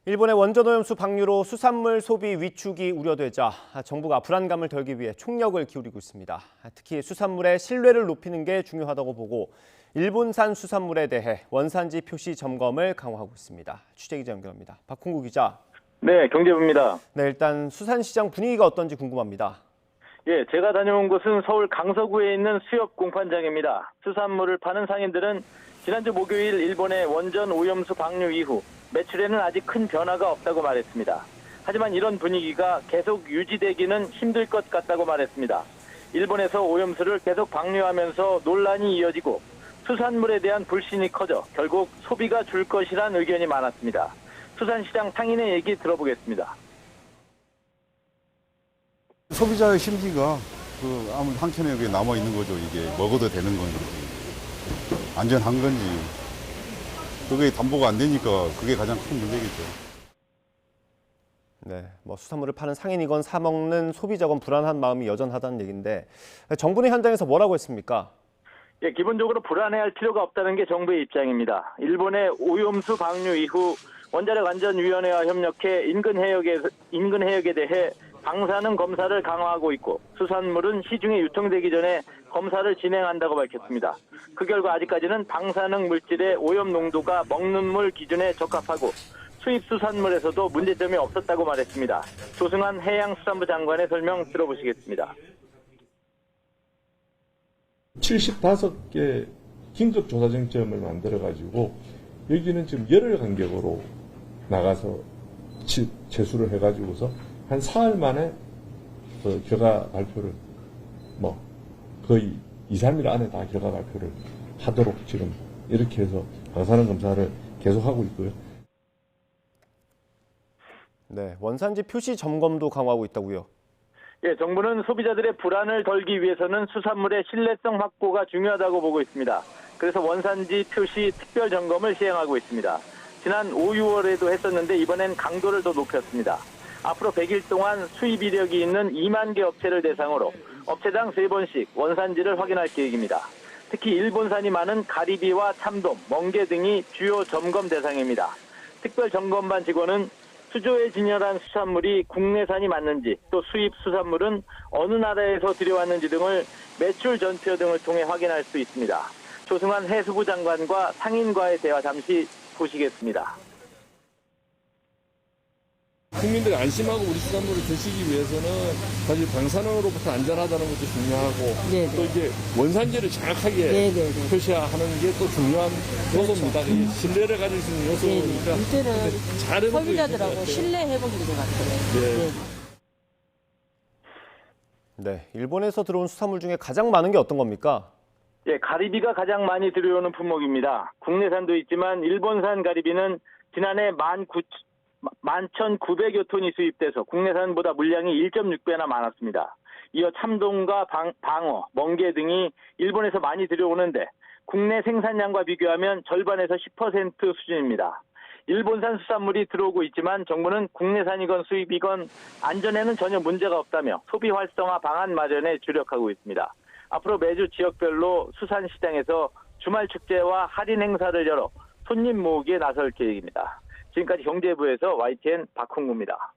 일본의 원전오염수 방류로 수산물 소비 위축이 우려되자 정부가 불안감을 덜기 위해 총력을 기울이고 있습니다. 특히 수산물의 신뢰를 높이는 게 중요하다고 보고 일본산 수산물에 대해 원산지 표시 점검을 강화하고 있습니다. 취재기자 연결합니다. 박홍구 기자. 네, 경제부입니다. 네, 일단 수산시장 분위기가 어떤지 궁금합니다. 예, 제가 다녀온 곳은 서울 강서구에 있는 수협 공판장입니다. 수산물을 파는 상인들은 지난주 목요일 일본의 원전 오염수 방류 이후 매출에는 아직 큰 변화가 없다고 말했습니다. 하지만 이런 분위기가 계속 유지되기는 힘들 것 같다고 말했습니다. 일본에서 오염수를 계속 방류하면서 논란이 이어지고 수산물에 대한 불신이 커져 결국 소비가 줄 것이란 의견이 많았습니다. 수산시장 상인의 얘기 들어보겠습니다. 소비자의 심리가 아무 한켠에 여기 남아 있는 거죠. 이게 먹어도 되는 건지 안전한 건지 그게 담보가 안 되니까 그게 가장 큰 문제겠죠. 네, 수산물을 파는 상인이건 사 먹는 소비자건 불안한 마음이 여전하다는 얘기인데 정부는 현장에서 뭐라고 했습니까? 예, 기본적으로 불안해할 필요가 없다는 게 정부의 입장입니다. 일본의 오염수 방류 이후 원자력안전위원회와 협력해 인근 해역에 대해 방사능 검사를 강화하고 있고 수산물은 시중에 유통되기 전에 검사를 진행한다고 밝혔습니다. 그 결과 아직까지는 방사능 물질의 오염 농도가 먹는 물 기준에 적합하고 수입 수산물에서도 문제점이 없었다고 말했습니다. 조승환 해양수산부 장관의 설명 들어보시겠습니다. 75개 긴급 조사쟁점을 만들어가지고 여기는 지금 열흘 간격으로 나가서 제수를 해가지고서 한 사흘 만에 결과 발표를 거의 2, 3일 안에 다 결과 발표를 하도록 지금 이렇게 해서 방사능 검사를 계속하고 있고요. 네, 원산지 표시 점검도 강화하고 있다고요. 예, 정부는 소비자들의 불안을 덜기 위해서는 수산물의 신뢰성 확보가 중요하다고 보고 있습니다. 그래서 원산지 표시 특별 점검을 시행하고 있습니다. 지난 5, 6월에도 했었는데 이번엔 강도를 더 높였습니다. 앞으로 100일 동안 수입 이력이 있는 2만 개 업체를 대상으로 업체당 3번씩 원산지를 확인할 계획입니다. 특히 일본산이 많은 가리비와 참돔, 멍게 등이 주요 점검 대상입니다. 특별 점검반 직원은 수조에 진열한 수산물이 국내산이 맞는지 또 수입 수산물은 어느 나라에서 들여왔는지 등을 매출 전표 등을 통해 확인할 수 있습니다. 조승환 해수부 장관과 상인과의 대화 잠시 보시겠습니다. 국민들이 안심하고 우리 수산물을 드시기 위해서는 사실 방사능으로부터 안전하다는 것도 중요하고 네네. 또 이게 원산지를 정확하게 네네네. 표시하는 게 또 중요한 요소입니다. 이 신뢰를 가질 수 있는 요소니까 이때는 소비자들하고 신뢰 회복인 것 같아요. 네. 네, 일본에서 들어온 수산물 중에 가장 많은 게 어떤 겁니까? 예, 가리비가 가장 많이 들여오는 품목입니다. 국내산도 있지만 일본산 가리비는 지난해 11,900여 톤이 수입돼서 국내산보다 물량이 1.6배나 많았습니다. 이어 참돔과 방어, 멍게 등이 일본에서 많이 들여오는데 국내 생산량과 비교하면 절반에서 10% 수준입니다. 일본산 수산물이 들어오고 있지만 정부는 국내산이건 수입이건 안전에는 전혀 문제가 없다며 소비 활성화 방안 마련에 주력하고 있습니다. 앞으로 매주 지역별로 수산시장에서 주말 축제와 할인 행사를 열어 손님 모으기에 나설 계획입니다. 지금까지 경제부에서 YTN 박홍구입니다.